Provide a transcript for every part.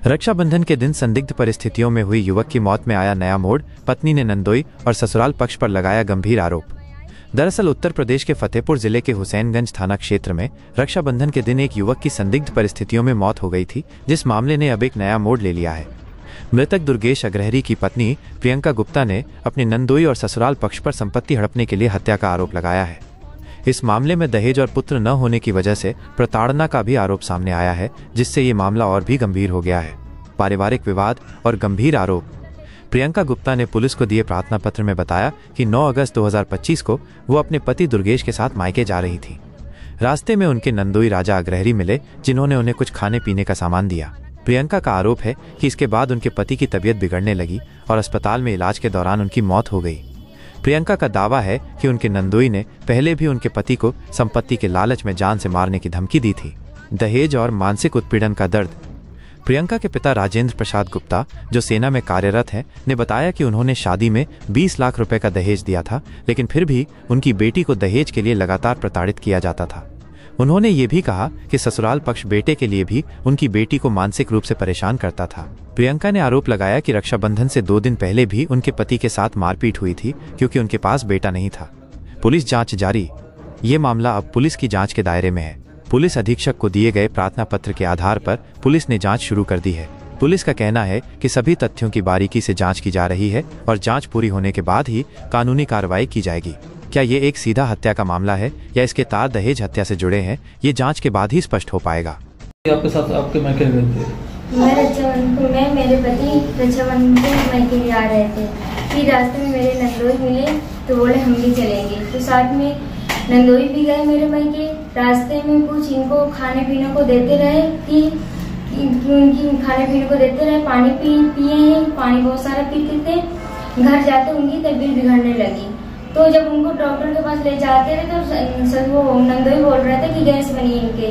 रक्षाबंधन के दिन संदिग्ध परिस्थितियों में हुई युवक की मौत में आया नया मोड़। पत्नी ने नंदोई और ससुराल पक्ष पर लगाया गंभीर आरोप। दरअसल उत्तर प्रदेश के फतेहपुर जिले के हुसैनगंज थाना क्षेत्र में रक्षाबंधन के दिन एक युवक की संदिग्ध परिस्थितियों में मौत हो गई थी, जिस मामले ने अब एक नया मोड़ ले लिया है। मृतक दुर्गेश अग्रहरी की पत्नी प्रियंका गुप्ता ने अपनी नंदोई और ससुराल पक्ष पर संपत्ति हड़पने के लिए हत्या का आरोप लगाया है। इस मामले में दहेज और पुत्र न होने की वजह से प्रताड़ना का भी आरोप सामने आया है, जिससे ये मामला और भी गंभीर हो गया है। पारिवारिक विवाद और गंभीर आरोप। प्रियंका गुप्ता ने पुलिस को दिए प्रार्थना पत्र में बताया कि 9 अगस्त 2025 को वो अपने पति दुर्गेश के साथ मायके जा रही थी। रास्ते में उनके नंदोई राजा अग्रहरी मिले, जिन्होंने उन्हें कुछ खाने पीने का सामान दिया। प्रियंका का आरोप है कि इसके बाद उनके पति की तबीयत बिगड़ने लगी और अस्पताल में इलाज के दौरान उनकी मौत हो गई। प्रियंका का दावा है कि उनके नंदोई ने पहले भी उनके पति को संपत्ति के लालच में जान से मारने की धमकी दी थी। दहेज और मानसिक उत्पीड़न का दर्द। प्रियंका के पिता राजेंद्र प्रसाद गुप्ता, जो सेना में कार्यरत हैं, ने बताया कि उन्होंने शादी में 20 लाख रुपए का दहेज दिया था, लेकिन फिर भी उनकी बेटी को दहेज के लिए लगातार प्रताड़ित किया जाता था। उन्होंने ये भी कहा कि ससुराल पक्ष बेटे के लिए भी उनकी बेटी को मानसिक रूप से परेशान करता था। प्रियंका ने आरोप लगाया कि रक्षाबंधन से 2 दिन पहले भी उनके पति के साथ मारपीट हुई थी, क्योंकि उनके पास बेटा नहीं था। पुलिस जांच जारी। ये मामला अब पुलिस की जांच के दायरे में है। पुलिस अधीक्षक को दिए गए प्रार्थना पत्र के आधार पर पुलिस ने जांच शुरू कर दी है। पुलिस का कहना है कि सभी तथ्यों की बारीकी से जांच की जा रही है और जांच पूरी होने के बाद ही कानूनी कार्रवाई की जाएगी। क्या ये एक सीधा हत्या का मामला है या इसके तार दहेज हत्या से जुड़े हैं, ये जांच के बाद ही स्पष्ट हो पाएगा। आपके साथ आपके मायके गए थे? मैं रक्षाबंधन में मेरे पति रक्षाबंधन के मायके आ रहे थे। फिर रास्ते में मेरे नंदोई मिले तो बोले हम भी चलेंगे, तो साथ में नंदोई भी गए मेरे मायके। रास्ते में कुछ इनको खाने पीने को देते रहे कि उनकी खाने पीने को देते रहे। पानी पिए हैं, पानी बहुत सारा पीते थे। घर जाते उनकी तबीयत बिगड़ने लगी, तो जब उनको डॉक्टर के पास ले जाते रहे तो वो नंदोई बोल रहे थे कि गैस बनी इनके।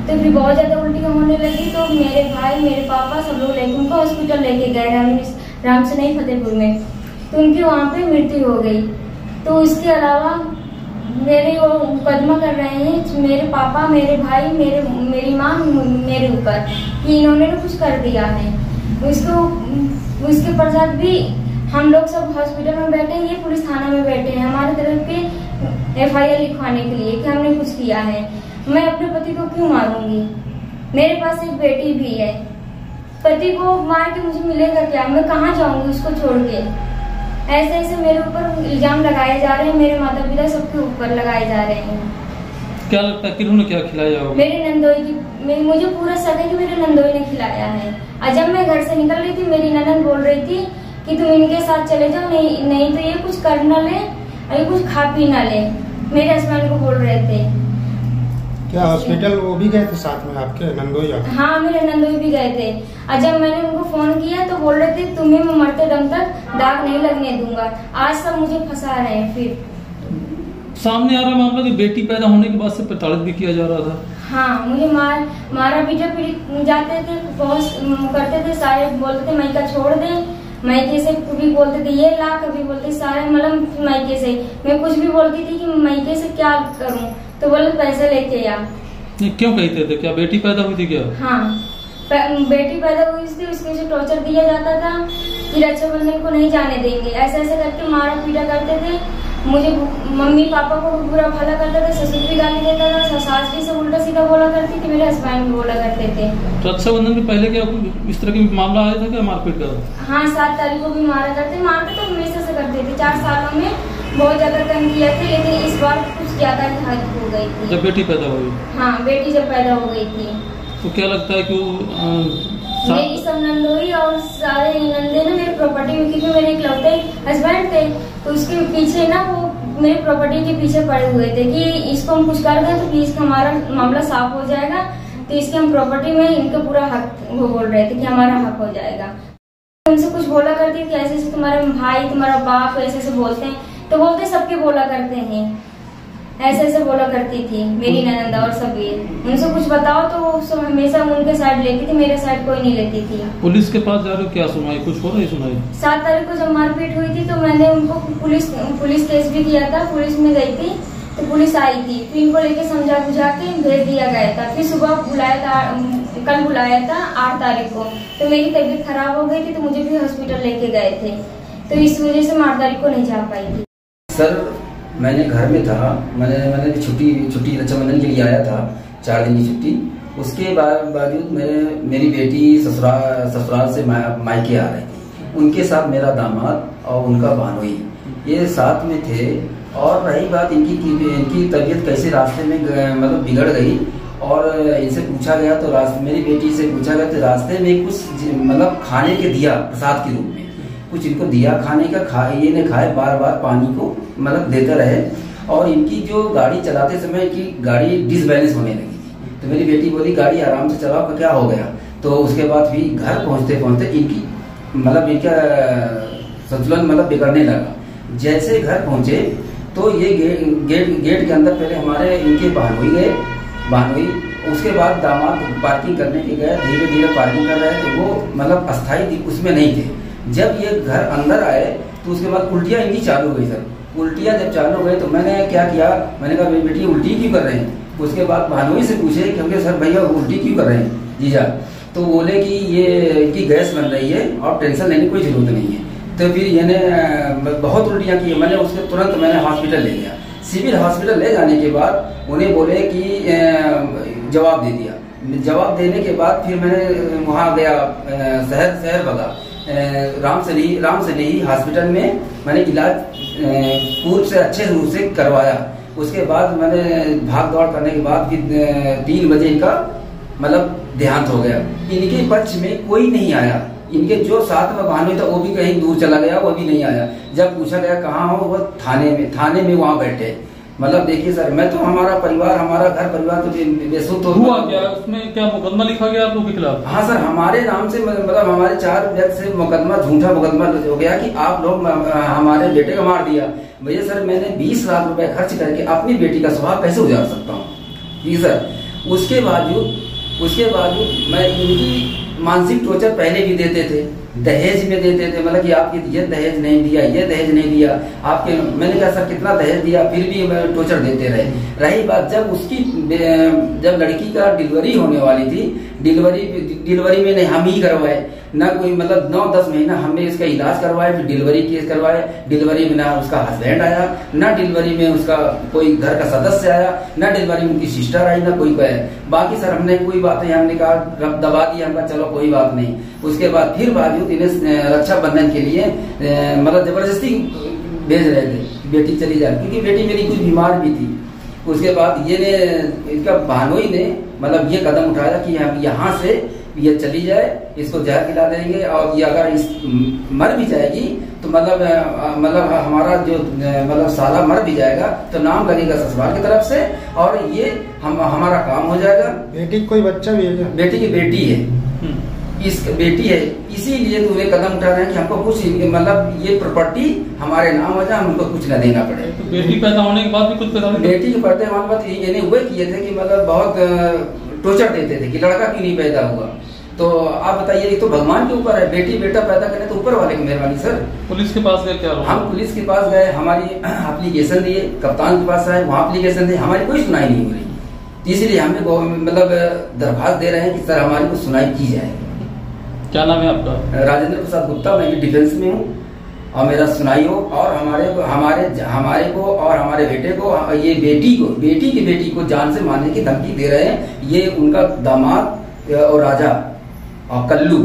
तो फिर बहुत ज्यादा उल्टियां होने लगी, तो मेरे भाई मेरे पापा सब लोग लेके उनको हॉस्पिटल लेके गए रामसनई फतेहपुर में। तो उनकी वहाँ पे मृत्यु हो गई। तो इसके अलावा मेरे वो मुकदमा कर रहे हैं मेरे पापा, मेरे भाई, मेरी माँ मेरे ऊपर कि इन्होंने कुछ कर दिया है। उसके पश्चात भी हम लोग सब हॉस्पिटल में बैठे हैं, ये पुलिस थाना में बैठे हैं हमारे तरफ पे FIR लिखवाने के लिए कि हमने कुछ किया है। मैं अपने पति को क्यों मारूंगी? मेरे पास एक बेटी भी है। पति को मार के मुझे मिलेगा क्या? मैं कहाँ जाऊंगी उसको छोड़ के? ऐसे मेरे ऊपर इल्जाम लगाए जा रहे हैं, मेरे माता पिता सबके ऊपर लगाए जा रहे हैं। क्या लगता है किन्होंने क्या खिलाया होगा? मेरे नंदोई की, मुझे पूरा शक है कि मेरे नंदोई ने खिलाया है। और जब मैं घर से निकल रही थी, मेरी ननद बोल रही थी कि तुम इनके साथ चले जाओ, नहीं तो ये कुछ कर न ले और ये कुछ खा पी ना ले। मेरे हस्बैंड को बोल रहे थे। क्या हॉस्पिटल वो भी गए थे साथ में आपके नंदोई? हाँ, मेरे नंदोई भी गए थे। और जब मैंने उनको फोन किया तो बोल रहे थे तुम्हें मैं मरते दम तक दाग नहीं लगने दूंगा। आज सब मुझे फंसा रहे हैं। फिर सामने आ रहा मामला कि बेटी पैदा होने के बाद से प्रताड़ित भी किया जा रहा था। हाँ, मुझे मारा भी जब जाते थे, बहुत करते थे, सारे बोलते थे मायका छोड़ दे। मायके से कभी बोलते थे ये ला, कभी बोलते सारे मतलब मायके से। मैं कुछ भी बोलती थी कि मायके से क्या करूं, तो बोले पैसे लेके आ। क्यों कहते थे? क्या बेटी पैदा हुई थी क्या? हाँ, बेटी पैदा हुई थी, उसके से टॉर्चर दिया जाता था कि रक्षाबंधन को नहीं जाने देंगे। ऐसे करके मारा पीटा करते थे मुझे। मम्मी पापा को बुरा भला करता था, ससुर भी गाली देता था, सास भी सब उल्टा सीधा बोला करती थी, मेरे हस्बैंड भी बोला करते थे। तो रक्षाबंधन के पहले क्या इस तरह की मामला आया था क्या मारपीट का? हाँ, 7 तारीख को भी मारा करते। मारते तो हमेशा से करते थे। 4 सालों में बहुत ज्यादा तंग किया था, लेकिन इस बार कुछ ज्यादा ही हद हो गई थी। जब बेटी पैदा हुई? हाँ, बेटी जब पैदा हो गई थी। तो क्या लगता है कि मेरी सब नंदोई और सारे नंदे ना मेरे प्रॉपर्टी में, क्योंकि मेरे इकलौते हस्बैंड थे, तो उसके पीछे ना वो मेरे प्रॉपर्टी के पीछे पड़े हुए थे कि इसको हम कुछ कर दें तो प्लीज हमारा मामला साफ हो जाएगा, तो इसके हम प्रॉपर्टी में इनका पूरा हक, वो बोल रहे थे कि हमारा हक हो जाएगा। उनसे कुछ बोला करती कि ऐसे तुम्हारा भाई, तुम्हारा बाप ऐसे बोलते हैं, तो बोलते सबके बोला करते हैं। ऐसे बोला करती थी मेरी ननद और सभी। उनसे कुछ बताओ तो वो हमेशा उनके साइड लेती थी, मेरे साइड कोई नहीं लेती थी। पुलिस के पास जा रहे हो, क्या सुनाई? कुछ हो रही सुनाई? 7 तारीख को जब मारपीट हुई थी तो मैंने उनको पुलिस केस भी किया था। पुलिस में गई थी तो पुलिस आई थी, फिर इनको लेके समझा बुझा के भेज दिया गया था। फिर सुबह बुलाया था कल बुलाया था 8 तारीख को, तो मेरी तबीयत खराब हो गई थी तो मुझे भी हॉस्पिटल लेके गए थे, तो इस वजह से मैं 8 तारीख को नहीं जा पाई थी। सर मैंने घर में था, मैंने छुट्टी रक्षाबंधन के लिए आया था, 4 दिन की छुट्टी। उसके बावजूद मेरी बेटी ससुराल से मायके आ रही थी, उनके साथ मेरा दामाद और उनका भानोई ये साथ में थे। और रही बात इनकी तबीयत कैसे रास्ते में मतलब बिगड़ गई, और इनसे पूछा गया तो मेरी बेटी से पूछा गया तो रास्ते में कुछ मतलब खाने के दिया, प्रसाद के रूप में कुछ इनको दिया खाने का, ये ने खाए, बार बार पानी को मतलब देते रहे। और इनकी जो गाड़ी चलाते समय की गाड़ी डिसबैलेंस होने लगी थी, तो मेरी बेटी बोली गाड़ी आराम से चलाओ, क्या हो गया। तो उसके बाद भी घर पहुंचते पहुंचते इनका संतुलन मतलब बिगड़ने लगा। जैसे घर पहुंचे तो ये गेट के अंदर पहले हमारे इनके भानोई, उसके बाद दामाद पार्किंग करने के गए, धीरे धीरे पार्किंग कर रहे थे, वो मतलब अस्थायी उसमें नहीं थे। जब ये घर अंदर आए तो उसके बाद उल्टियाँ इनकी चालू हो गई। सर उल्टियाँ जब चालू हो गई तो मैंने क्या किया, मैंने कहा बेटी उल्टी क्यों कर रहे हैं। उसके बाद भानोई से पूछे क्योंकि सर भैया उल्टी क्यों कर रहे हैं जीजा, तो बोले कि ये इनकी गैस बन रही है और टेंशन लेने की कोई जरूरत नहीं है। तो फिर ये बहुत उल्टियाँ की, मैंने उसके तुरंत हॉस्पिटल ले गया। सिविल हॉस्पिटल ले जाने के बाद उन्हें बोले कि जवाब दे दिया। जवाब देने के बाद फिर मैंने वहाँ गया, शहर भगा, राम सनेही हॉस्पिटल में मैंने इलाज पूर्व से अच्छे रूप से करवाया। उसके बाद मैंने भाग दौड़ करने के बाद फिर 3 बजे इनका मतलब देहांत हो गया। इनके पक्ष में कोई नहीं आया, इनके जो साथ में भानोई था वो भी कहीं दूर चला गया, वो भी नहीं आया। जब पूछा गया कहाँ हो, वो थाने में वहाँ बैठे। मतलब देखिए सर, मैं तो हमारा परिवार, हमारा घर परिवार तो बेसुध हुआ क्या, उसमें क्या मुकदमा लिखा गया आप लोगों के खिलाफ? हाँ सर, हमारे नाम से मतलब हमारे 4 व्यक्ति से झूठा मुकदमा हो गया कि आप लोग हमारे बेटे को मार दिया। भैया सर, मैंने 20 लाख रुपए खर्च करके अपनी बेटी का स्वभाव कैसे उजाड़ सकता हूँ जी सर। उसके बावजूद मैं इनकी मानसिक टॉर्चर पहले भी देते थे, दहेज में देते थे, मतलब कि आपकी ये दहेज नहीं दिया, ये दहेज नहीं दिया आपके। मैंने कहा सर कितना दहेज दिया, फिर भी टॉर्चर देते रहे। रही बात जब लड़की का डिलीवरी होने वाली थी, डिलीवरी में नहीं हम ही करवाए, ना कोई मतलब 9-10 महीना हमने इसका इलाज करवाया, फिर डिलीवरी केस करवाए। डिलीवरी में ना उसका हस्बैंड आया, ना डिलीवरी में उसका कोई घर का सदस्य आया, ना डिलीवरी में उनकी सिस्टर आई, ना कोई बाकी सर हमने कोई बात नहीं, हमने कहा दबा दिया, हमका चलो कोई बात नहीं। उसके बाद फिर बावजूद इन्हें रक्षाबंधन के लिए मतलब जबरदस्ती भेज रहे थे, बेटी चली जाए, क्योंकि बेटी मेरी कुछ बीमार भी थी। उसके बाद इनका भानोई ने मतलब ये कदम उठाया कि हम यहाँ से ये चली जाए, इसको जहर खिला देंगे, और ये अगर मर भी जाएगी तो मतलब हमारा जो मतलब साला मर भी जाएगा तो नाम लगेगा ससुराल की तरफ से, और ये हमारा काम हो जाएगा। बेटी कोई बच्चा भी है? बेटी की बेटी है, बेटी है, इसीलिए तो वे कदम उठा रहे हैं कि हमको कुछ मतलब ये प्रॉपर्टी हमारे नाम हो जाए, हमको कुछ न देना पड़े। तो बेटी पैदा होने के बाद भी कुछ पैदा बेटी के पड़ते हमारे बात ये हुए किए थे कि मतलब बहुत टॉर्चर देते थे कि लड़का क्यों नहीं पैदा हुआ। तो आप बताइए, ये तो भगवान के ऊपर है, बेटी बेटा पैदा करें तो ऊपर वाले की मेहरबानी सर। पुलिस के पास गए क्या? हम पुलिस के पास गए, हमारी एप्लीकेशन दिए, कप्तान के पास आए, वहाँ एप्लीकेशन दिए, हमारी कोई सुनाई नहीं हो रही। इसीलिए हमें मतलब दरखास्त दे रहे हैं कि सर हमारी को सुनाई की जाए। क्या नाम है आपका? राजेंद्र प्रसाद गुप्ता, मैं डिफेंस में हूँ, और मेरा सुनाई हो, और हमारे को और हमारे बेटे को, ये बेटी की बेटी को जान से मारने की धमकी दे रहे हैं। ये उनका दामाद और राजा और कल्लू।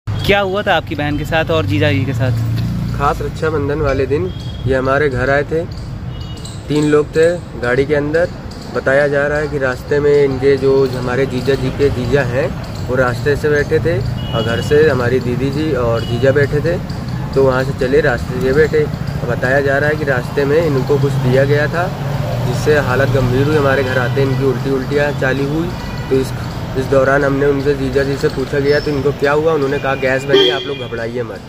क्या हुआ था आपकी बहन के साथ और जीजा जी के साथ? खास रक्षाबंधन वाले दिन ये हमारे घर आए थे, 3 लोग थे गाड़ी के अंदर। बताया जा रहा है कि रास्ते में इनके जो हमारे जीजा जी के जीजा हैं वो रास्ते से बैठे थे, और घर से हमारी दीदी जी और जीजा बैठे थे, तो वहाँ से चले रास्ते से बैठे। बताया जा रहा है कि रास्ते में इनको कुछ दिया गया था जिससे हालत गंभीर हुई, हमारे घर आते इनकी उल्टियाँ चालू हुई। तो इस दौरान हमने उनसे जीजा जी से पूछा गया तो इनको क्या हुआ, उन्होंने कहा गैस बनी, आप लोग घबराइए मत।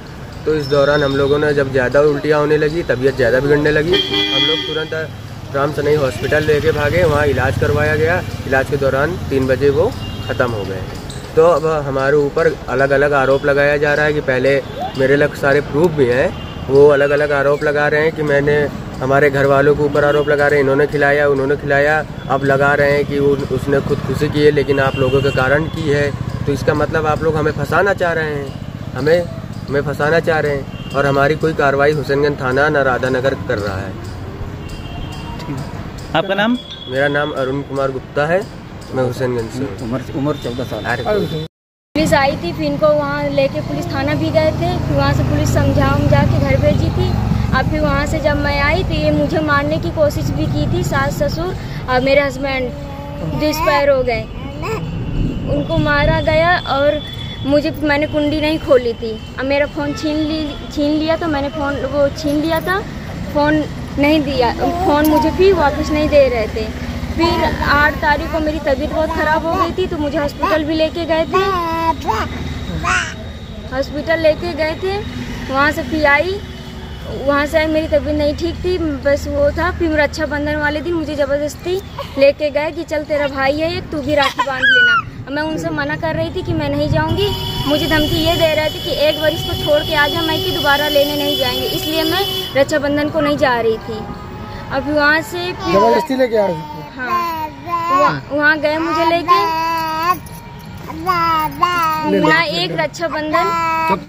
तो इस दौरान हम लोगों ने जब ज़्यादा उल्टियाँ होने लगी, तबीयत ज़्यादा बिगड़ने लगी, हम लोग तुरंत राम सनेही हॉस्पिटल लेके भागे, वहाँ इलाज करवाया गया। इलाज के दौरान 3 बजे वो ख़त्म हो गए। तो अब हमारे ऊपर अलग अलग आरोप लगाया जा रहा है कि पहले मेरे लग सारे प्रूफ भी हैं, वो अलग अलग आरोप लगा रहे हैं कि मैंने हमारे घर वालों के ऊपर आरोप लगा रहे हैं, इन्होंने खिलाया उन्होंने खिलाया। अब लगा रहे हैं कि उसने खुदकुशी की है, लेकिन आप लोगों के कारण की है। तो इसका मतलब आप लोग हमें फंसाना चाह रहे हैं, हमें फंसाना चाह रहे हैं। और हमारी कोई कार्रवाई हुसैनगंज थाना न राधानगर कर रहा है। आपका नाम? मेरा नाम अरुण कुमार गुप्ता है, मैं हुसैनगंज से। उम्र 14 साल। पुलिस आई थी, फिर इनको वहाँ लेके पुलिस थाना भी गए थे। फिर वहाँ से पुलिस समझा के घर भेजी थी। अब फिर वहाँ से जब मैं आई तो ये मुझे मारने की कोशिश भी की थी। सास ससुर और मेरे हस्बैंड डिस्पायर हो गए, उनको मारा गया। और मैंने कुंडी नहीं खोली थी। अब मेरा फ़ोन छीन लिया तो मैंने फ़ोन वो छीन लिया था, फ़ोन नहीं दिया। फ़ोन मुझे फिर वापस नहीं दे रहे थे। फिर 8 तारीख को मेरी तबीयत बहुत ख़राब हो गई थी, तो मुझे हॉस्पिटल भी लेके गए थे। हॉस्पिटल लेके गए थे, वहाँ से फिर आई, वहाँ से आई, मेरी तबीयत नहीं ठीक थी, बस वो था। फिर रक्षाबंधन वाले दिन मुझे ज़बरदस्ती लेके गए कि चल तेरा भाई है एक, तू भी राखी बांध लेना। मैं उनसे मना कर रही थी कि मैं नहीं जाऊँगी। मुझे धमकी ये दे रहे थे कि एक बार इसको छोड़ के आ जा, मैं कि दोबारा लेने नहीं जाएंगे। इसलिए मैं रक्षाबंधन को नहीं जा रही थी। अब वहाँ से जबरदस्ती लेके आ रही थी? हाँ, वहाँ गए मुझे लेके ना एक रक्षाबंधन